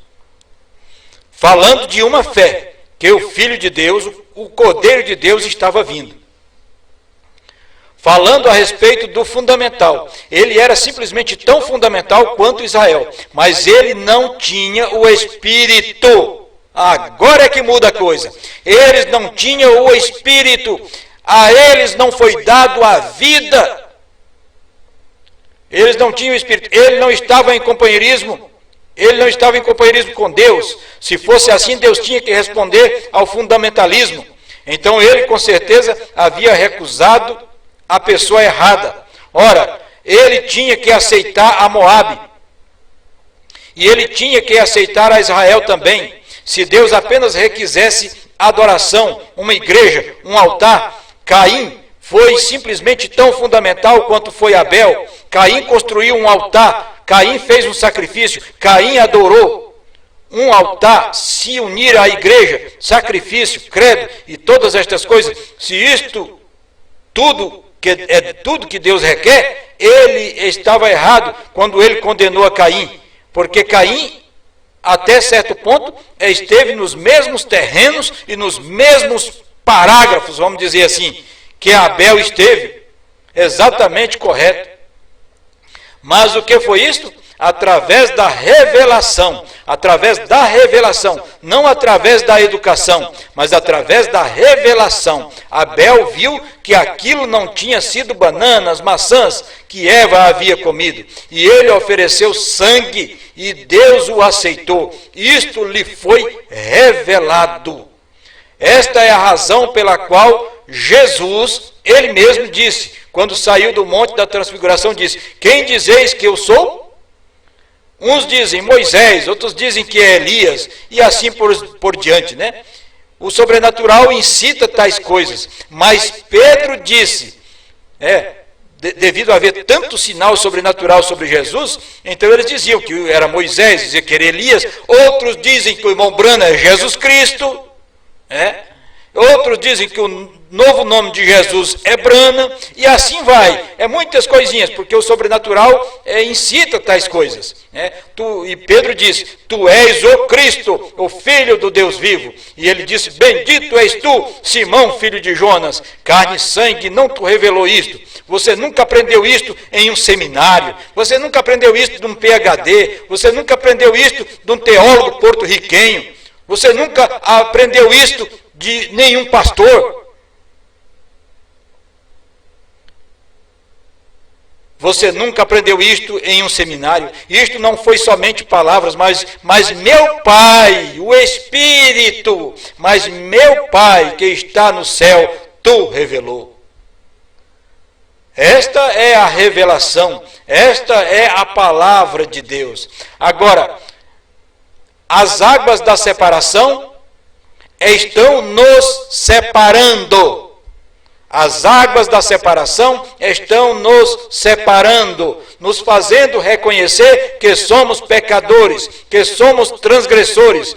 falando de uma fé, que o Filho de Deus, o Cordeiro de Deus estava vindo. Falando a respeito do fundamental, ele era simplesmente tão fundamental quanto Israel, mas ele não tinha o Espírito. Agora é que muda a coisa. Eles não tinham o Espírito, a eles não foi dado a vida. Eles não tinham o Espírito, ele não estava em companheirismo, com Deus. Se fosse assim, Deus tinha que responder ao fundamentalismo. Então ele com certeza havia recusado a pessoa errada. Ora, ele tinha que aceitar a Moabe, e ele tinha que aceitar a Israel também. Se Deus apenas requisesse adoração, uma igreja, um altar, Caim foi simplesmente tão fundamental quanto foi Abel. Caim construiu um altar, Caim fez um sacrifício, Caim adorou. Um altar, se unir à igreja, sacrifício, credo e todas estas coisas, se isto tudo que Deus requer, ele estava errado quando ele condenou a Caim, porque Caim, até certo ponto, esteve nos mesmos terrenos e nos mesmos parágrafos, vamos dizer assim, que Abel esteve, exatamente correto. Mas o que foi isto? Através da revelação, não através da educação, mas através da revelação. Abel viu que aquilo não tinha sido bananas, maçãs que Eva havia comido, e ele ofereceu sangue e Deus o aceitou. Isto lhe foi revelado. Esta é a razão pela qual Jesus, ele mesmo disse, quando saiu do monte da transfiguração, disse: quem dizeis que eu sou? Uns dizem Moisés, outros dizem que é Elias, e assim por diante, né? O sobrenatural incita tais coisas, mas Pedro disse, devido a haver tanto sinal sobrenatural sobre Jesus, então eles diziam que era Moisés, diziam que era Elias, outros dizem que o irmão Brana é Jesus Cristo, outros dizem que o novo nome de Jesus é Brana, e assim vai. É muitas coisinhas, porque o sobrenatural incita tais coisas. E Pedro disse: tu és o Cristo, o Filho do Deus vivo. E ele disse: bendito és tu, Simão, filho de Jonas. Carne e sangue não te revelou isto. Você nunca aprendeu isto em um seminário. Você nunca aprendeu isto de um PhD. Você nunca aprendeu isto de um teólogo porto-riquenho. Você nunca aprendeu isto de nenhum pastor. Você nunca aprendeu isto em um seminário. Isto não foi somente palavras, mas meu Pai, o Espírito, mas meu Pai que está no céu, tu revelou. Esta é a revelação, esta é a palavra de Deus. Agora, as águas da separação estão nos separando. As águas da separação estão nos separando, nos fazendo reconhecer que somos pecadores, que somos transgressores.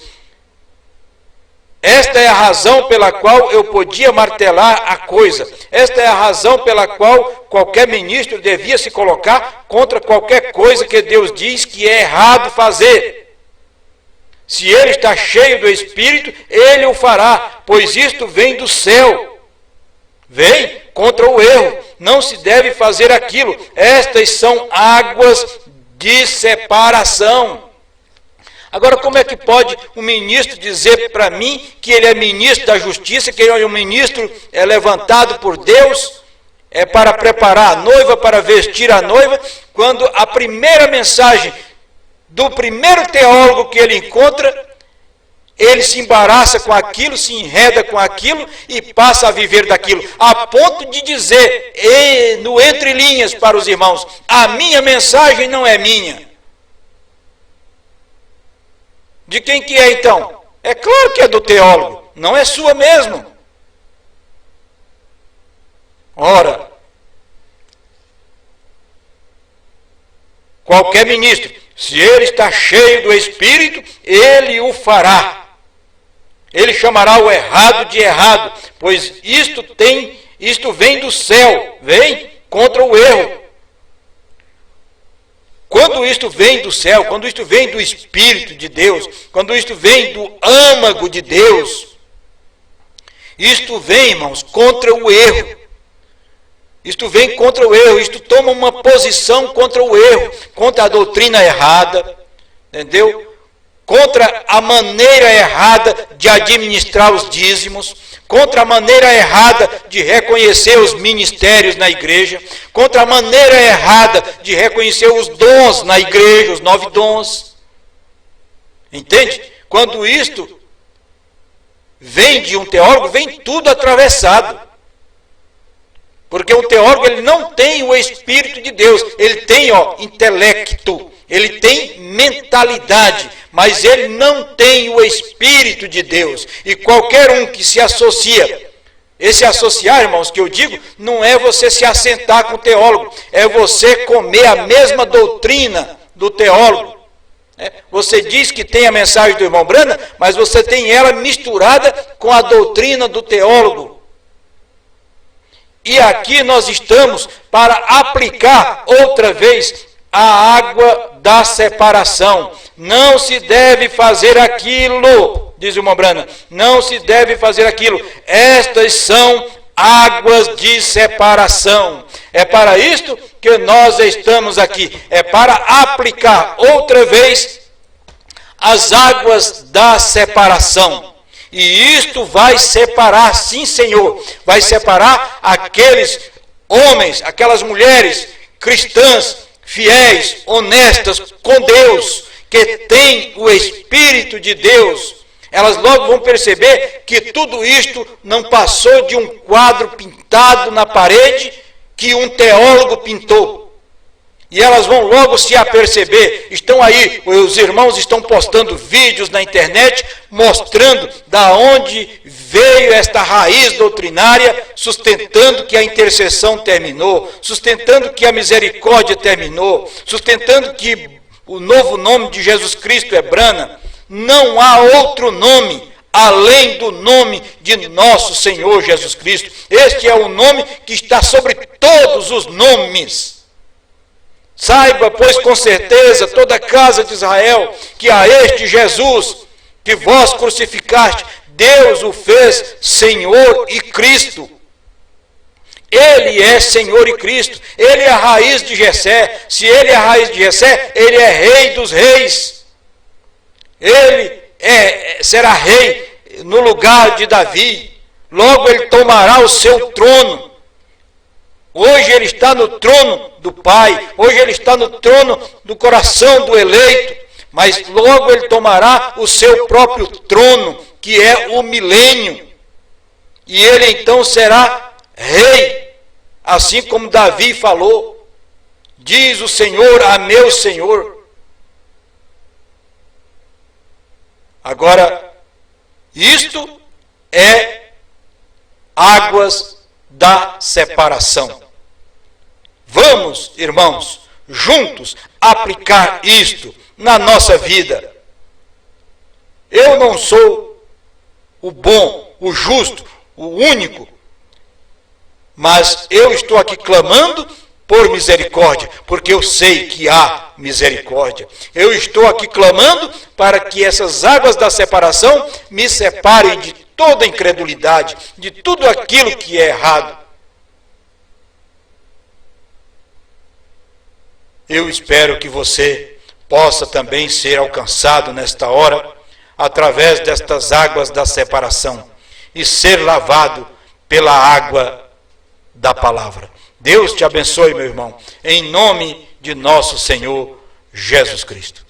Esta é a razão pela qual eu podia martelar a coisa. Esta é a razão pela qual qualquer ministro devia se colocar contra qualquer coisa que Deus diz que é errado fazer. Se ele está cheio do Espírito, ele o fará, pois isto vem do céu. Vem contra o erro, não se deve fazer aquilo. Estas são águas de separação. Agora, como é que pode um ministro dizer para mim que ele é ministro da justiça, que ele é um ministro levantado por Deus, para preparar a noiva, para vestir a noiva, quando a primeira mensagem do primeiro teólogo que ele encontra, ele se embaraça com aquilo, se enreda com aquilo e passa a viver daquilo, a ponto de dizer, no entre linhas para os irmãos, a minha mensagem não é minha. De quem que é então? É claro que é do teólogo, não é sua mesmo. Ora, qualquer ministro, se ele está cheio do Espírito, ele o fará. Ele chamará o errado de errado, pois isto vem do céu, vem contra o erro. Quando isto vem do céu, quando isto vem do Espírito de Deus, quando isto vem do âmago de Deus, isto vem, irmãos, contra o erro. Isto vem contra o erro, isto toma uma posição contra o erro, contra a doutrina errada, entendeu? Contra a maneira errada de administrar os dízimos, contra a maneira errada de reconhecer os ministérios na igreja, contra a maneira errada de reconhecer os dons na igreja, os 9 dons. Entende? Quando isto vem de um teólogo, vem tudo atravessado. Porque o teólogo ele não tem o Espírito de Deus, ele tem intelecto, ele tem mentalidade, mas ele não tem o Espírito de Deus. E qualquer um que se associa, esse associar, irmãos, que eu digo, não é você se assentar com o teólogo, é você comer a mesma doutrina do teólogo. Você diz que tem a mensagem do irmão Brana, mas você tem ela misturada com a doutrina do teólogo. E aqui nós estamos para aplicar outra vez a água da separação. Não se deve fazer aquilo, diz o irmão Brana, não se deve fazer aquilo. Estas são águas de separação. É para isto que nós estamos aqui, é para aplicar outra vez as águas da separação. E isto vai separar, sim, Senhor, vai separar aqueles homens, aquelas mulheres cristãs, fiéis, honestas com Deus, que têm o Espírito de Deus. Elas logo vão perceber que tudo isto não passou de um quadro pintado na parede que um teólogo pintou. E elas vão logo se aperceber, estão aí, os irmãos estão postando vídeos na internet, mostrando da onde veio esta raiz doutrinária, sustentando que a intercessão terminou, sustentando que a misericórdia terminou, sustentando que o novo nome de Jesus Cristo é Brana. Não há outro nome além do nome de nosso Senhor Jesus Cristo. Este é o nome que está sobre todos os nomes. Saiba, pois, com certeza, toda a casa de Israel, que a este Jesus, que vós crucificaste, Deus o fez Senhor e Cristo. Ele é Senhor e Cristo. Ele é a raiz de Jessé. Se ele é a raiz de Jessé, ele é Rei dos reis. Ele será rei no lugar de Davi. Logo ele tomará o seu trono. Hoje ele está no trono do Pai, hoje ele está no trono do coração do eleito, mas logo ele tomará o seu próprio trono, que é o milênio, e ele então será rei, assim como Davi falou: diz o Senhor a meu Senhor. Agora, isto é águas da separação. Vamos, irmãos, juntos aplicar isto na nossa vida. Eu não sou o bom, o justo, o único, mas eu estou aqui clamando por misericórdia, porque eu sei que há misericórdia. Eu estou aqui clamando para que essas águas da separação me separem de toda incredulidade, de tudo aquilo que é errado. Eu espero que você possa também ser alcançado nesta hora, através destas águas da separação, e ser lavado pela água da palavra. Deus te abençoe, meu irmão, em nome de nosso Senhor Jesus Cristo.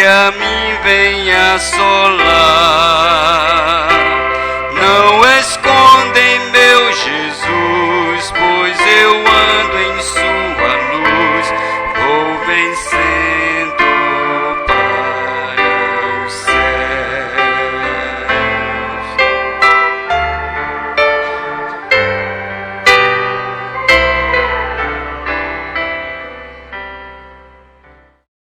que a mim vem assolar.